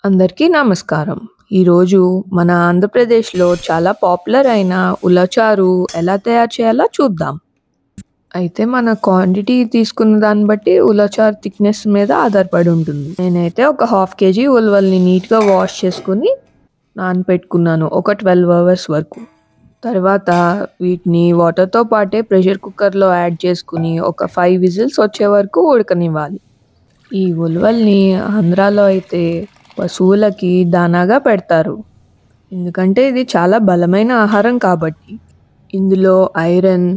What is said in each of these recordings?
అందరికీ నమస్కారం. ఈరోజు మన ఆంధ్రప్రదేశ్‌లో చాలా పాపులర్ అయిన ఉలవచారు ఎలా తయారు చేయాలో చూద్దాం. అయితే మన క్వాంటిటీ తీసుకున్న దాన్ని బట్టి ఉలవచారు థిక్‌నెస్ మీద ఆధారపడి ఉంటుంది. నేనైతే ఒక హాఫ్ కేజీ ఉలవల్ని నీట్‌గా వాష్ చేసుకొని నానపెట్టుకున్నాను ఒక 12 అవర్స్ వరకు. తర్వాత వీటిని వాటర్‌తో పాటే ప్రెషర్ కుక్కర్‌లో యాడ్ చేసుకొని ఒక 5 విజిల్స్ వచ్చే వరకు ఉడకనివ్వాలి. ఈ ఉలవల్ని ఆంధ్రాలో అయితే పశువులకి దానాగా పెడతారు. ఎందుకంటే ఇది చాలా బలమైన ఆహారం కాబట్టి. ఇందులో ఐరన్,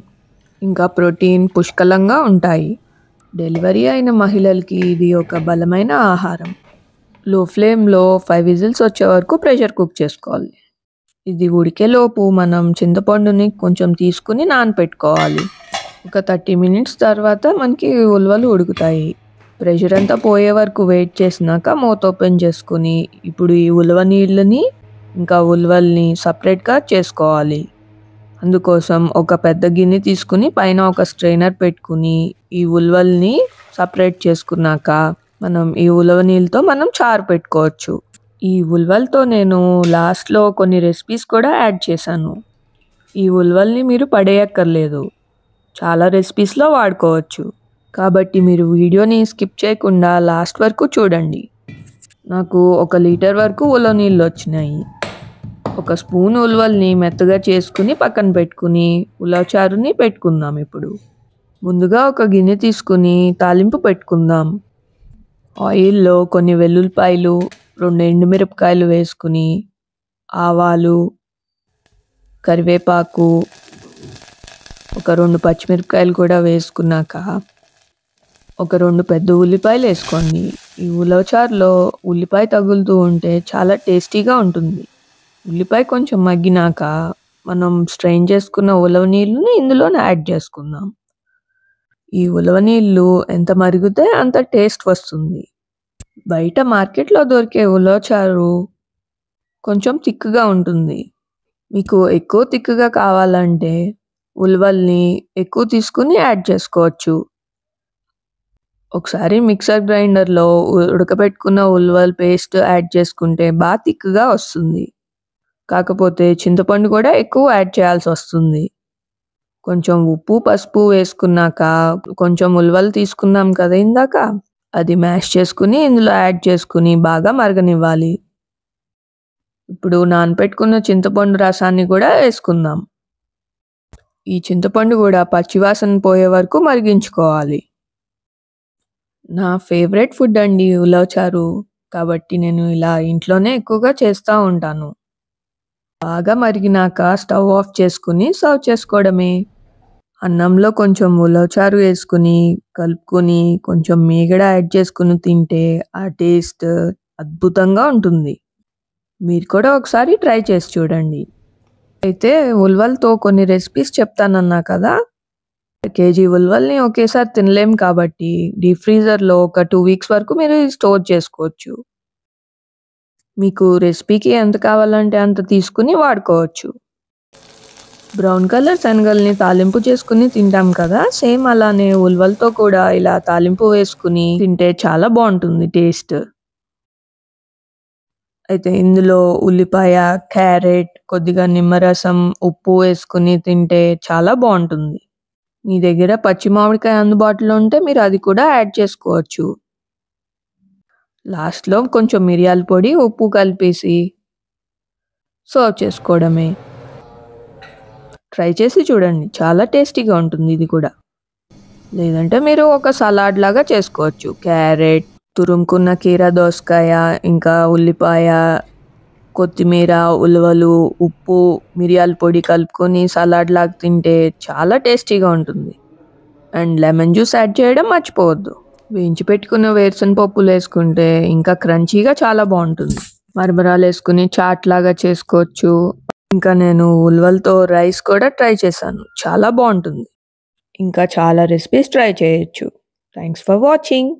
ఇంకా ప్రోటీన్ పుష్కలంగా ఉంటాయి. డెలివరీ అయిన మహిళలకి ఇది ఒక బలమైన ఆహారం. లో ఫ్లేమ్‌లో 5 విజిల్స్ వచ్చే వరకు ప్రెషర్ కుక్ చేసుకోవాలి. ఇది ఉడికేలోపు మనం చింతపండుని కొంచెం తీసుకుని నానపెట్టుకోవాలి. ఒక 30 మినిట్స్ తర్వాత మనకి ఉలవలు ఉడుకుతాయి. ప్రెషర్ అంతా పోయే వరకు వెయిట్ చేసినాక మూత ఓపెన్ చేసుకుని ఇప్పుడు ఈ ఉలవ నీళ్ళని ఇంకా ఉలవల్ని సపరేట్‌గా చేసుకోవాలి. అందుకోసం ఒక పెద్ద గిన్నె తీసుకుని పైన ఒక స్ట్రెయినర్ పెట్టుకుని ఈ ఉలవల్ని సపరేట్ చేసుకున్నాక మనం ఈ ఉలవ నీళ్ళతో మనం చారు పెట్టుకోవచ్చు. ఈ ఉలవలతో నేను లాస్ట్‌లో కొన్ని రెసిపీస్ కూడా యాడ్ చేశాను. ఈ ఉలవల్ని మీరు పడేయక్కర్లేదు. చాలా రెసిపీస్‌లో వాడుకోవచ్చు. కాబట్టి మీరు వీడియోని స్కిప్ చేయకుండా లాస్ట్ వరకు చూడండి. నాకు 1 లీటర్ వరకు ఉలవ నీళ్ళు వచ్చినాయి. ఒక స్పూన్ ఉలవల్ని మెత్తగా చేసుకుని పక్కన పెట్టుకుని ఉలవచారుని పెట్టుకుందాం ఇప్పుడు. ముందుగా ఒక గిన్నె తీసుకుని తాలింపు పెట్టుకుందాం. ఆయిల్‌లో కొన్ని వెల్లుల్లిపాయలు, 2 ఎండుమిరపకాయలు వేసుకుని ఆవాలు, కరివేపాకు, ఒక 2 పచ్చిమిరపకాయలు కూడా వేసుకున్నాక ఒక 2 పెద్ద ఉల్లిపాయలు వేసుకోండి. ఈ ఉలవచారులో ఉల్లిపాయ తగులుతూ ఉంటే చాలా టేస్టీగా ఉంటుంది. ఉల్లిపాయ కొంచెం మగ్గినాక మనం స్ట్రెయిన్ చేసుకున్న ఉలవ నీళ్ళని ఇందులో యాడ్ చేసుకుందాం. ఈ ఉలవ నీళ్ళు ఎంత మరిగితే అంత టేస్ట్ వస్తుంది. బయట మార్కెట్‌లో దొరికే ఉలవచారు కొంచెం థిక్‌గా ఉంటుంది. మీకు ఎక్కువ థిక్‌గా కావాలంటే ఉలవల్ని ఎక్కువ తీసుకుని యాడ్ చేసుకోవచ్చు. ఒకసారి మిక్సర్ గ్రైండర్‌లో ఉడకబెట్టుకున్న ఉలవల పేస్ట్ యాడ్ చేసుకుంటే థిక్‌గా వస్తుంది. కాకపోతే చింతపండు కూడా ఎక్కువ యాడ్ చేయాల్సొస్తుంది. కొంచెం ఉప్పు, పసుపు వేసుకున్నాక కొంచెం ఉలవలు తీసుకున్నాం కదా ఇందాక, అది మ్యాష్ చేసుకుని ఇందులో యాడ్ చేసుకుని బాగా మరగనివ్వాలి. ఇప్పుడు నానపెట్టుకున్న చింతపండు రసాన్ని కూడా వేసుకుందాం. ఈ చింతపండు కూడా పచ్చివాసన పోయే వరకు మరిగించుకోవాలి. నా ఫేవరెట్ ఫుడ్ అండి ఉలవచారు. కాబట్టి నేను ఇలా ఇంట్లోనే ఎక్కువగా చేస్తూ ఉంటాను. బాగా మరిగినాక స్టవ్ ఆఫ్ చేసుకుని సర్వ్ చేసుకోవడమే. అన్నంలో కొంచెం ఉలవచారు వేసుకుని, కలుపుకొని కొంచెం మీగడ యాడ్ చేసుకుని తింటే ఆ టేస్ట్ అద్భుతంగా ఉంటుంది. మీరు కూడా ఒకసారి ట్రై చేసి చూడండి. అయితే ఉలవలతో కొన్ని రెసిపీస్ చెప్తానన్నా కదా! కేజీ ఉలవల్ని ఒకేసారి తినలేం కాబట్టి డీప్ ఫ్రీజర్‌లో ఒక 2 వీక్స్ వరకు మీరు స్టోర్ చేసుకోవచ్చు. మీకు రెసిపీకి ఎంత కావాలంటే అంత తీసుకుని వాడుకోవచ్చు. బ్రౌన్ కలర్ శనగల్ని తాలింపు చేసుకుని తింటాం కదా! సేమ్ అలానే ఉలవలతో కూడా ఇలా తాలింపు వేసుకుని తింటే చాలా బావుంటుంది టేస్ట్. అయితే ఇందులో ఉల్లిపాయ, క్యారెట్, కొద్దిగా నిమ్మరసం, ఉప్పు వేసుకుని తింటే చాలా బావుంటుంది. మీ దగ్గర పచ్చి మామిడికాయ అందుబాటులో ఉంటే మీరు అది కూడా యాడ్ చేసుకోవచ్చు. లాస్ట్‌లో కొంచెం మిరియాల పొడి, ఉప్పు కలిపేసి సర్వ్ చేసుకోవడమే. ట్రై చేసి చూడండి. చాలా టేస్టీగా ఉంటుంది ఇది కూడా. లేదంటే మీరు ఒక సలాడ్ లాగా చేసుకోవచ్చు. క్యారెట్, తురుముకున్న కీర దోసకాయ, ఇంకా ఉల్లిపాయ, కొత్తిమీర, ఉలవలు, ఉప్పు, మిరియాల పొడి కలుపుకొని సలాడ్ లాగా తింటే చాలా టేస్టీగా ఉంటుంది. అండ్ లెమన్ జ్యూస్ యాడ్ చేయడం మర్చిపోవద్దు. వేయించి పెట్టుకున్న వేరుశనగ పప్పులు వేసుకుంటే ఇంకా క్రంచీగా చాలా బాగుంటుంది. మరమరాలు వేసుకుని చాట్ లాగా చేసుకోవచ్చు. ఇంకా నేను ఉలవలతో రైస్ కూడా ట్రై చేశాను. చాలా బాగుంటుంది. ఇంకా చాలా రెసిపీస్ ట్రై చేయొచ్చు. Thanks for watching.